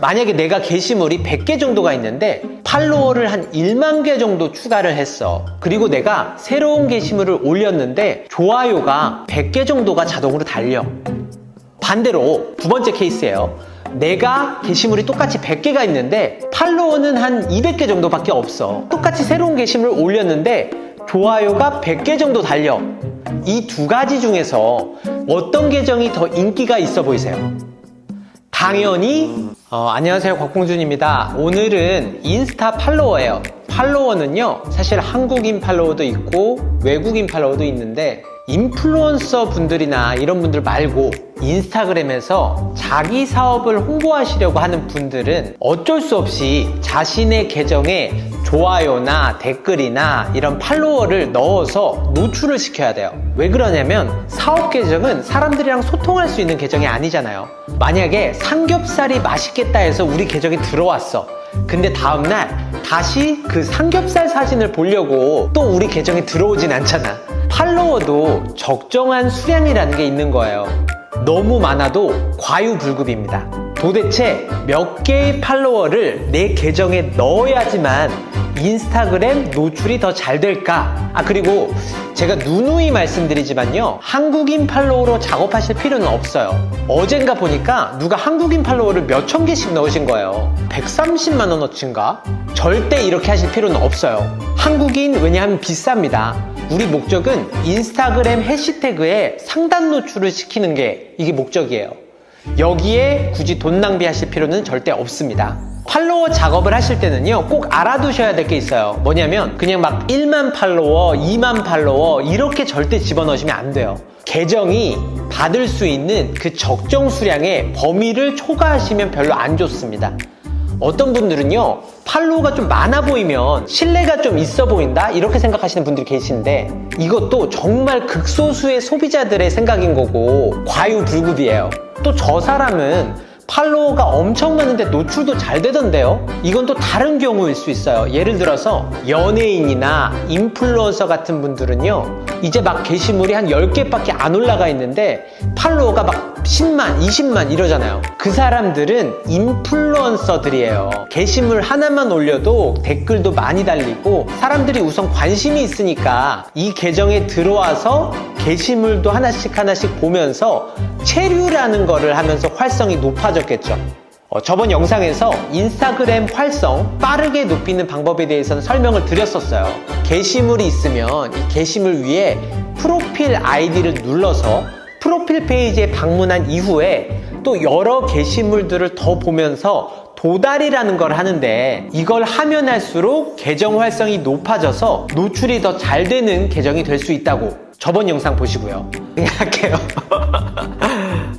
만약에 내가 게시물이 100개 정도가 있는데 팔로워를 한 1만 개 정도 추가를 했어. 그리고 내가 새로운 게시물을 올렸는데 좋아요가 100개 정도가 자동으로 달려. 반대로 두 번째 케이스예요. 내가 게시물이 똑같이 100개가 있는데 팔로워는 한 200개 정도밖에 없어. 똑같이 새로운 게시물을 올렸는데 좋아요가 100개 정도 달려. 이 두 가지 중에서 어떤 계정이 더 인기가 있어 보이세요? 당연히 안녕하세요, 곽봉준입니다. 오늘은 인스타 팔로워예요. 팔로워는요, 사실 한국인 팔로워도 있고 외국인 팔로워도 있는데 인플루언서 분들이나 이런 분들 말고 인스타그램에서 자기 사업을 홍보하시려고 하는 분들은 어쩔 수 없이 자신의 계정에 좋아요나 댓글이나 이런 팔로워를 넣어서 노출을 시켜야 돼요. 왜 그러냐면 사업 계정은 사람들이랑 소통할 수 있는 계정이 아니잖아요. 만약에 삼겹살이 맛있겠다 해서 우리 계정에 들어왔어. 근데 다음날 다시 그 삼겹살 사진을 보려고 또 우리 계정에 들어오진 않잖아. 팔로워도 적정한 수량이라는 게 있는 거예요. 너무 많아도 과유불급입니다. 도대체 몇 개의 팔로워를 내 계정에 넣어야지만 인스타그램 노출이 더 잘 될까? 그리고 제가 누누이 말씀드리지만요, 한국인 팔로워로 작업하실 필요는 없어요. 어젠가 보니까 누가 한국인 팔로워를 몇천 개씩 넣으신 거예요. 130만 원어치인가? 절대 이렇게 하실 필요는 없어요. 한국인, 왜냐하면 비쌉니다. 우리 목적은 인스타그램 해시태그에 상단 노출을 시키는 게 이게 목적이에요. 여기에 굳이 돈 낭비하실 필요는 절대 없습니다. 팔로워 작업을 하실 때는요, 꼭 알아두셔야 될 게 있어요. 뭐냐면 그냥 막 1만 팔로워, 2만 팔로워 이렇게 절대 집어넣으시면 안 돼요. 계정이 받을 수 있는 그 적정 수량의 범위를 초과하시면 별로 안 좋습니다. 어떤 분들은요, 팔로워가 좀 많아 보이면 신뢰가 좀 있어 보인다 이렇게 생각하시는 분들이 계신데 이것도 정말 극소수의 소비자들의 생각인 거고 과유불급이에요. 또 저 사람은 팔로워가 엄청 많은데 노출도 잘 되던데요? 이건 또 다른 경우일 수 있어요. 예를 들어서 연예인이나 인플루언서 같은 분들은요, 이제 막 게시물이 한 10개밖에 안 올라가 있는데 팔로워가 막 10만, 20만 이러잖아요. 그 사람들은 인플루언서들이에요. 게시물 하나만 올려도 댓글도 많이 달리고 사람들이 우선 관심이 있으니까 이 계정에 들어와서 게시물도 하나씩 보면서 체류라는 거를 하면서 활성이 높아졌겠죠. 저번 영상에서 인스타그램 활성 빠르게 높이는 방법에 대해서는 설명을 드렸었어요. 게시물이 있으면 이 게시물 위에 프로필 아이디를 눌러서 프로필 페이지에 방문한 이후에 또 여러 게시물들을 더 보면서 도달이라는 걸 하는데 이걸 하면 할수록 계정 활성이 높아져서 노출이 더 잘 되는 계정이 될 수 있다고 저번 영상 보시고요. 생각해요.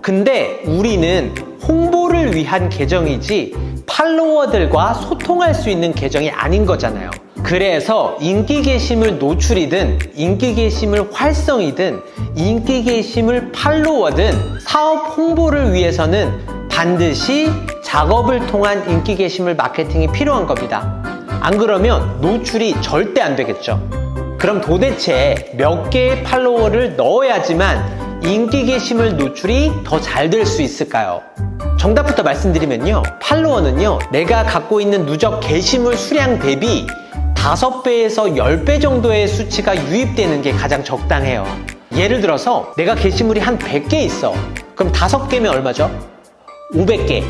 근데 우리는 홍보를 위한 계정이지 팔로워들과 소통할 수 있는 계정이 아닌 거잖아요. 그래서 인기 게시물 노출이든 인기 게시물 활성이든 인기 게시물 팔로워든 사업 홍보를 위해서는 반드시 작업을 통한 인기 게시물 마케팅이 필요한 겁니다. 안 그러면 노출이 절대 안 되겠죠. 그럼 도대체 몇 개의 팔로워를 넣어야지만 인기 게시물 노출이 더 잘 될 수 있을까요? 정답부터 말씀드리면요, 팔로워는요, 내가 갖고 있는 누적 게시물 수량 대비 5배에서 10배 정도의 수치가 유입되는 게 가장 적당해요. 예를 들어서 내가 게시물이 한 100개 있어. 그럼 5개면 얼마죠? 500개.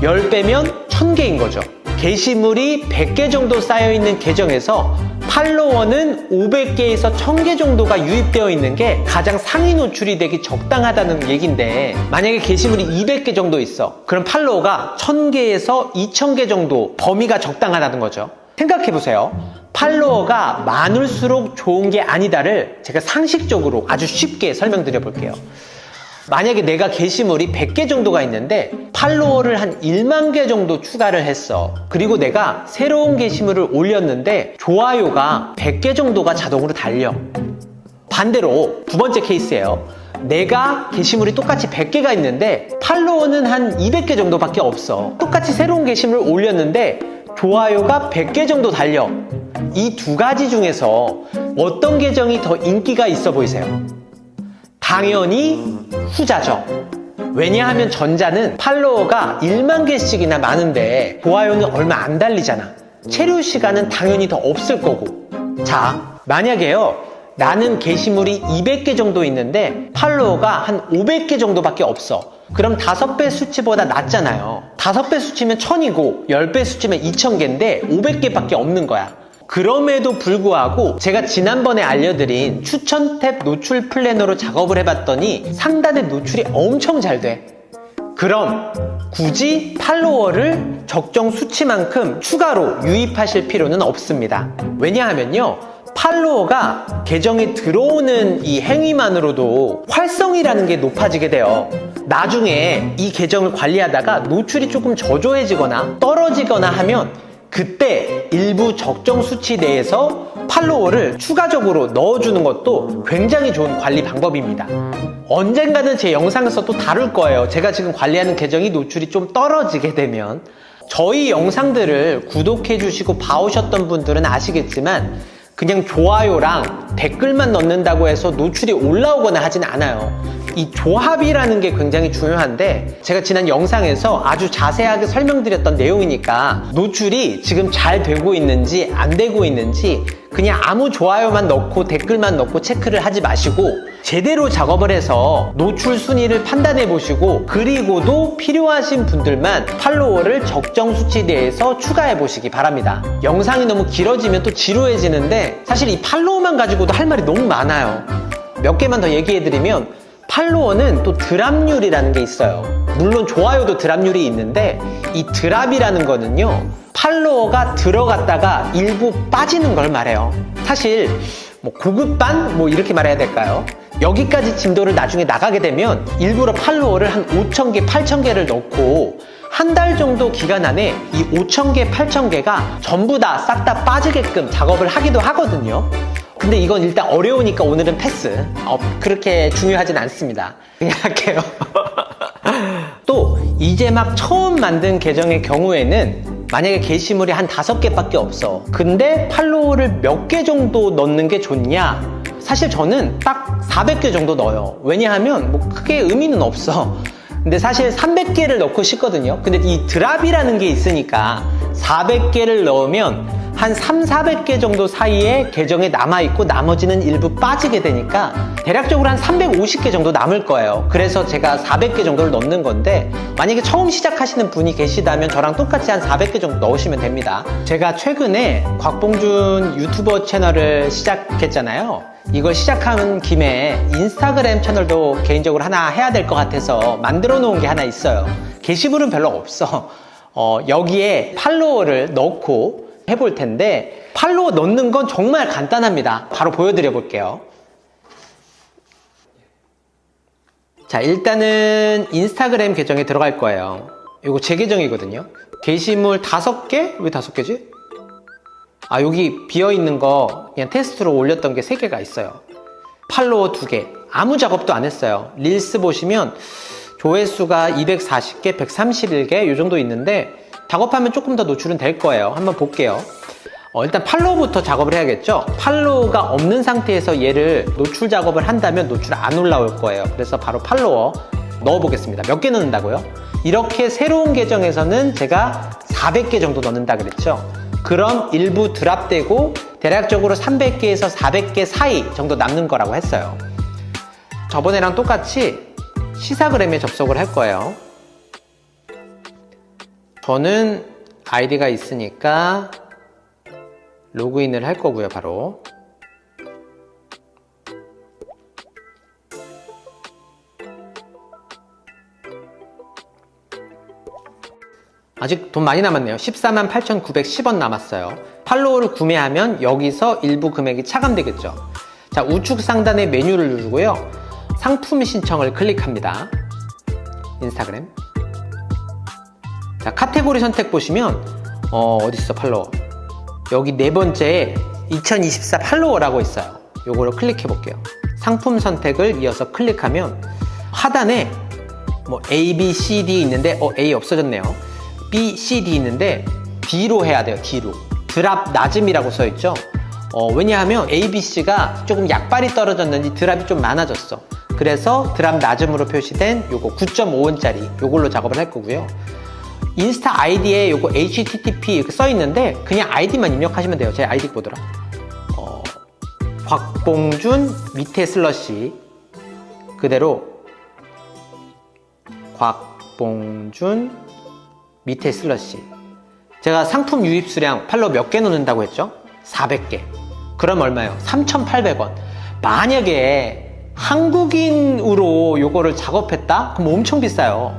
10배면 1000개인 거죠. 게시물이 100개 정도 쌓여있는 계정에서 팔로워는 500개에서 1000개 정도가 유입되어 있는 게 가장 상위 노출이 되기 적당하다는 얘기인데, 만약에 게시물이 200개 정도 있어. 그럼 팔로워가 1000개에서 2000개 정도 범위가 적당하다는 거죠. 생각해보세요. 팔로워가 많을수록 좋은 게 아니다를 제가 상식적으로 아주 쉽게 설명드려 볼게요. 만약에 내가 게시물이 100개 정도가 있는데 팔로워를 한 1만 개 정도 추가를 했어. 그리고 내가 새로운 게시물을 올렸는데 좋아요가 100개 정도가 자동으로 달려. 반대로 두 번째 케이스예요. 내가 게시물이 똑같이 100개가 있는데 팔로워는 한 200개 정도밖에 없어. 똑같이 새로운 게시물을 올렸는데 좋아요가 100개 정도 달려. 이 두 가지 중에서 어떤 계정이 더 인기가 있어 보이세요? 당연히 후자죠. 왜냐하면 전자는 팔로워가 1만 개씩이나 많은데 좋아요는 얼마 안 달리잖아. 체류 시간은 당연히 더 없을 거고. 자, 만약에요, 나는 게시물이 200개 정도 있는데 팔로워가 한 500개 정도밖에 없어. 그럼 5배 수치보다 낮잖아요. 5배 수치면 1000이고 10배 수치면 2000개인데 500개밖에 없는 거야. 그럼에도 불구하고 제가 지난번에 알려드린 추천 탭 노출 플래너로 작업을 해봤더니 상단의 노출이 엄청 잘 돼. 그럼 굳이 팔로워를 적정 수치만큼 추가로 유입하실 필요는 없습니다. 왜냐하면요, 팔로워가 계정에 들어오는 이 행위만으로도 활성이라는 게 높아지게 돼요. 나중에 이 계정을 관리하다가 노출이 조금 저조해지거나 떨어지거나 하면 그때 일부 적정 수치 내에서 팔로워를 추가적으로 넣어주는 것도 굉장히 좋은 관리 방법입니다. 언젠가는 제 영상에서 또 다룰 거예요. 제가 지금 관리하는 계정이 노출이 좀 떨어지게 되면. 저희 영상들을 구독해 주시고 봐오셨던 분들은 아시겠지만 그냥 좋아요랑 댓글만 넣는다고 해서 노출이 올라오거나 하진 않아요. 이 조합이라는 게 굉장히 중요한데 제가 지난 영상에서 아주 자세하게 설명드렸던 내용이니까 노출이 지금 잘 되고 있는지 안 되고 있는지 그냥 아무 좋아요만 넣고 댓글만 넣고 체크를 하지 마시고 제대로 작업을 해서 노출 순위를 판단해 보시고 그리고도 필요하신 분들만 팔로워를 적정 수치 내에서 추가해 보시기 바랍니다. 영상이 너무 길어지면 또 지루해지는데 사실 이 팔로워만 가지고도 할 말이 너무 많아요. 몇 개만 더 얘기해 드리면 팔로워는 또 드랍률이라는 게 있어요. 물론 좋아요도 드랍률이 있는데 이 드랍이라는 거는요, 팔로워가 들어갔다가 일부 빠지는 걸 말해요. 사실 뭐 고급반? 뭐 이렇게 말해야 될까요? 여기까지 진도를 나중에 나가게 되면 일부러 팔로워를 한 5,000개, 8,000개를 넣고 한 달 정도 기간 안에 이 5,000개, 8,000개가 전부 다 싹 다 빠지게끔 작업을 하기도 하거든요. 근데 이건 일단 어려우니까 오늘은 패스. 그렇게 중요하진 않습니다. 그냥 할게요. 또 이제 막 처음 만든 계정의 경우에는 만약에 게시물이 한 5개밖에 없어. 근데 팔로워를 몇 개 정도 넣는 게 좋냐? 사실 저는 딱 400개 정도 넣어요. 왜냐하면 뭐 크게 의미는 없어. 근데 사실 300개를 넣고 싶거든요. 근데 이 드랍이라는 게 있으니까 400개를 넣으면 한 300~400개 정도 사이에 계정에 남아있고 나머지는 일부 빠지게 되니까 대략적으로 한 350개 정도 남을 거예요. 그래서 제가 400개 정도를 넣는 건데 만약에 처음 시작하시는 분이 계시다면 저랑 똑같이 한 400개 정도 넣으시면 됩니다. 제가 최근에 곽봉준 유튜버 채널을 시작했잖아요. 이걸 시작하는 김에 인스타그램 채널도 개인적으로 하나 해야 될 것 같아서 만들어 놓은 게 하나 있어요. 게시물은 별로 없어. 여기에 팔로워를 넣고 해볼 텐데 팔로워 넣는 건 정말 간단합니다. 바로 보여드려 볼게요. 자, 일단은 인스타그램 계정에 들어갈 거예요. 이거 제 계정이거든요. 게시물 5개? 왜 5개지? 아, 여기 비어있는 거 그냥 테스트로 올렸던 게 3개가 있어요. 팔로워 2개. 아무 작업도 안 했어요. 릴스 보시면 조회수가 240개, 131개 이 정도 있는데 작업하면 조금 더 노출은 될 거예요. 한번 볼게요. 일단 팔로우부터 작업을 해야겠죠. 팔로우가 없는 상태에서 얘를 노출 작업을 한다면 노출 안 올라올 거예요. 그래서 바로 팔로워 넣어 보겠습니다. 몇 개 넣는다고요? 이렇게 새로운 계정에서는 제가 400개 정도 넣는다 그랬죠. 그럼 일부 드랍되고 대략적으로 300개에서 400개 사이 정도 남는 거라고 했어요. 저번에랑 똑같이 시사그램에 접속을 할 거예요. 저는 아이디가 있으니까 로그인을 할 거고요. 바로 아직 돈 많이 남았네요. 148,910원 남았어요. 팔로우를 구매하면 여기서 일부 금액이 차감되겠죠. 자, 우측 상단에 메뉴를 누르고요. 상품 신청을 클릭합니다. 인스타그램. 자, 카테고리 선택 보시면 어딨어 팔로워. 여기 네 번째에 2024 팔로워라고 있어요. 요거를 클릭해 볼게요. 상품 선택을 이어서 클릭하면 하단에 뭐 A, B, C, D 있는데 A 없어졌네요. B, C, D 있는데 D로 해야 돼요. D로. 드랍 낮음이라고 써있죠. 왜냐하면 A, B, C가 조금 약발이 떨어졌는지 드랍이 좀 많아졌어. 그래서 드랍 낮음으로 표시된 요거 9.5원짜리 요걸로 작업을 할 거고요. 인스타 아이디에 요거 HTTP 이렇게 써 있는데 그냥 아이디만 입력하시면 돼요. 제 아이디 뭐더라? 곽봉준 밑에 슬러시 그대로 곽봉준 밑에 슬러시. 제가 상품 유입 수량 팔로워 몇 개 넣는다고 했죠? 400개. 그럼 얼마예요? 3,800원. 만약에 한국인으로 요거를 작업했다? 그럼 엄청 비싸요.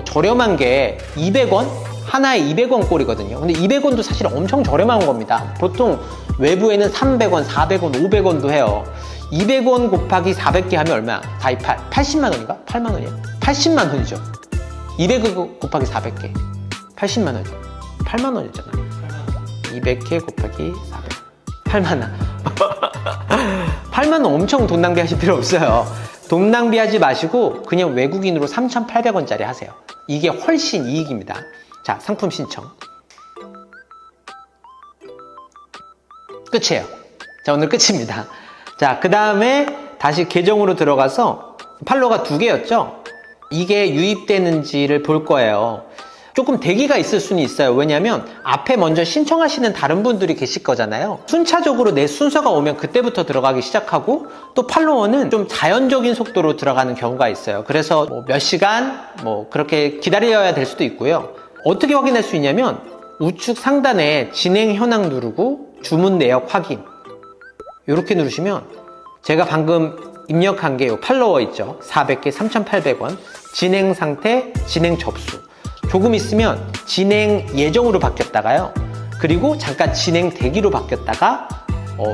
저렴한 게 200원? 하나에 200원 꼴이거든요. 근데 200원도 사실 엄청 저렴한 겁니다. 보통 외부에는 300원, 400원, 500원도 해요. 200원 곱하기 400개 하면 얼마야? 428, 80만 원인가? 8만 원이야? 80만 원이죠. 200원 곱하기 400개. 80만 원이죠. 8만 원이잖아. 200개 곱하기 400. 8만 원. 8만 원 엄청 돈 낭비하실 필요 없어요. 돈 낭비하지 마시고 그냥 외국인으로 3,800원짜리 하세요. 이게 훨씬 이익입니다. 자, 상품 신청. 끝이에요. 자, 오늘 끝입니다. 자, 그 다음에 다시 계정으로 들어가서 팔로워가 2개였죠? 이게 유입되는지를 볼 거예요. 조금 대기가 있을 수는 있어요. 왜냐면 앞에 먼저 신청하시는 다른 분들이 계실 거잖아요. 순차적으로 내 순서가 오면 그때부터 들어가기 시작하고 또 팔로워는 좀 자연적인 속도로 들어가는 경우가 있어요. 그래서 몇 시간 그렇게 기다려야 될 수도 있고요. 어떻게 확인할 수 있냐면 우측 상단에 진행 현황 누르고 주문 내역 확인 이렇게 누르시면 제가 방금 입력한 게 팔로워 있죠. 400개 3,800원 진행 상태, 진행 접수. 조금 있으면 진행 예정으로 바뀌었다가요. 그리고 잠깐 진행 대기로 바뀌었다가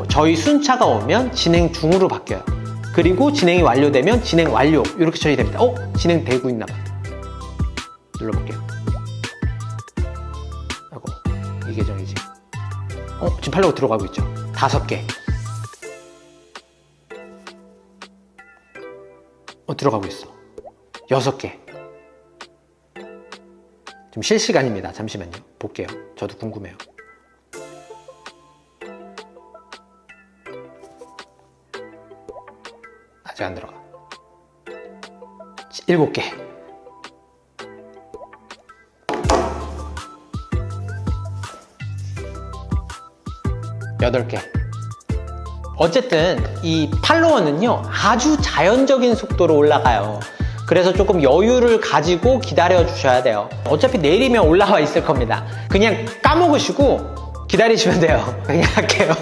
저희 순차가 오면 진행 중으로 바뀌어요. 그리고 진행이 완료되면 진행 완료 이렇게 처리됩니다. 진행되고 있나 봐. 눌러볼게요. 이 계정이지. 지금 팔로워 들어가고 있죠. 5개. 들어가고 있어. 6개. 지금 실시간입니다. 잠시만요. 볼게요. 저도 궁금해요. 아직 안 들어가. 7개. 8개. 어쨌든 이 팔로워는요 아주 자연적인 속도로 올라가요. 그래서 조금 여유를 가지고 기다려 주셔야 돼요. 어차피 내일이면 올라와 있을 겁니다. 그냥 까먹으시고 기다리시면 돼요. 그냥 할게요.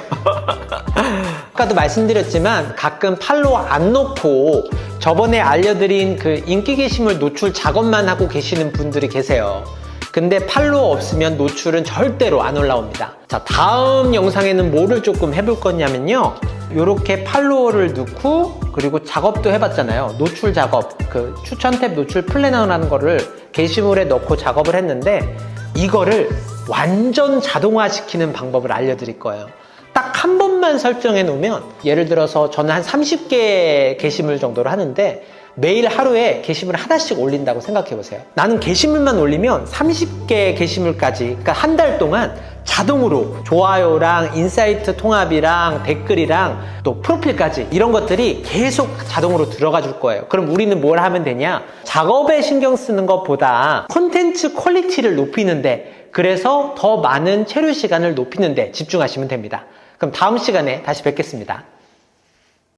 아까도 말씀드렸지만 가끔 팔로워 안 놓고 저번에 알려드린 그 인기 게시물 노출 작업만 하고 계시는 분들이 계세요. 근데 팔로워 없으면 노출은 절대로 안 올라옵니다. 자, 다음 영상에는 뭐를 조금 해볼 거냐면요. 이렇게 팔로워를 넣고 그리고 작업도 해봤잖아요. 노출 작업, 그 추천 탭 노출 플래너라는 거를 게시물에 넣고 작업을 했는데 이거를 완전 자동화 시키는 방법을 알려드릴 거예요. 딱 한 번만 설정해 놓으면 예를 들어서 저는 한 30개 게시물 정도를 하는데 매일 하루에 게시물 하나씩 올린다고 생각해 보세요. 나는 게시물만 올리면 30개 게시물까지, 그러니까 한 달 동안 자동으로 좋아요랑 인사이트 통합이랑 댓글이랑 또 프로필까지 이런 것들이 계속 자동으로 들어가 줄 거예요. 그럼 우리는 뭘 하면 되냐? 작업에 신경 쓰는 것보다 콘텐츠 퀄리티를 높이는데, 그래서 더 많은 체류 시간을 높이는데 집중하시면 됩니다. 그럼 다음 시간에 다시 뵙겠습니다.